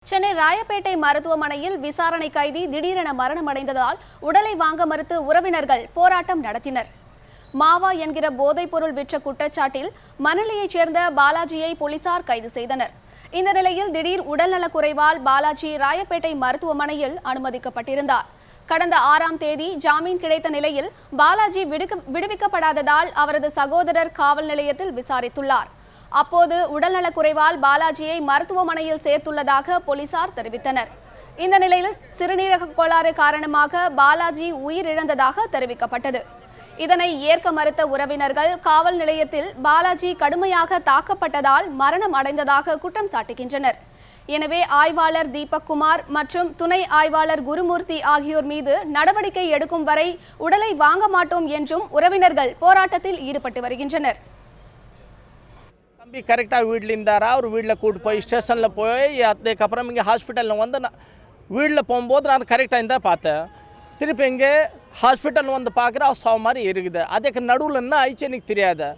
சென்னை ராயப்பேட்டை மருத்துவமனையில் விசாரணை கைதி திடீரென மரணமடைந்ததால் உடலை வாங்க மறுத்து உறவினர்கள் போராட்டம் நடத்தினர். மாவா என்கிற போதைப்பொருள் விற்ற குற்றச்சாட்டில் மணலியைச் சேர்ந்த பாலாஜியை போலீசார் கைது செய்தனர். இந்த நிலையில் திடீர் உடல்நலக்குறைவால் பாலாஜி ராயப்பேட்டை மருத்துவமனையில் அனுமதிக்கப்பட்டிருந்தார். கடந்த 6ஆம் தேதி ஜாமீன் கிடைத்த நிலையில் பாலாஜி விடுவிக்கப்படாததால் அவரது சகோதரர் காவல் நிலையத்தில் விசாரித்துள்ளார். அப்போது உடல்நலக்குறைவால் பாலாஜியை மருத்துவமனையில் சேர்த்துள்ளதாக போலீசார் தெரிவித்தனர். இந்த நிலையில் சிறுநீரக கோளாறு காரணமாக பாலாஜி உயிரிழந்ததாக தெரிவிக்கப்பட்டது. இதனை ஏற்க மறுத்த உறவினர்கள் காவல் நிலையத்தில் பாலாஜி கடுமையாக தாக்கப்பட்டதால் மரணம் அடைந்ததாக குற்றம் சாட்டுகின்றனர். எனவே ஆய்வாளர் தீபக் குமார் மற்றும் துணை ஆய்வாளர் குருமூர்த்தி ஆகியோர் மீது நடவடிக்கை எடுக்கும் வரை உடலை வாங்க மாட்டோம் என்றும் உறவினர்கள் போராட்டத்தில் ஈடுபட்டு வருகின்றனர். தம்பி கரெக்டாக வீட்டில் இருந்தாரா, அவர் வீட்டில் கூட்டு போய் ஸ்டேஷனில் போய் அதுக்கப்புறம் இங்கே ஹாஸ்பிட்டலில் வந்து வீட்டில் போகும்போது நான் கரெக்டாக இருந்தால் பார்த்தேன். திருப்பி இங்கே ஹாஸ்பிட்டல் வந்து பார்க்குற அவர் சவ மாதிரி இருக்குது. அதுக்கு நடுவில் என்ன ஆயிடுச்சு எனக்கு தெரியாது.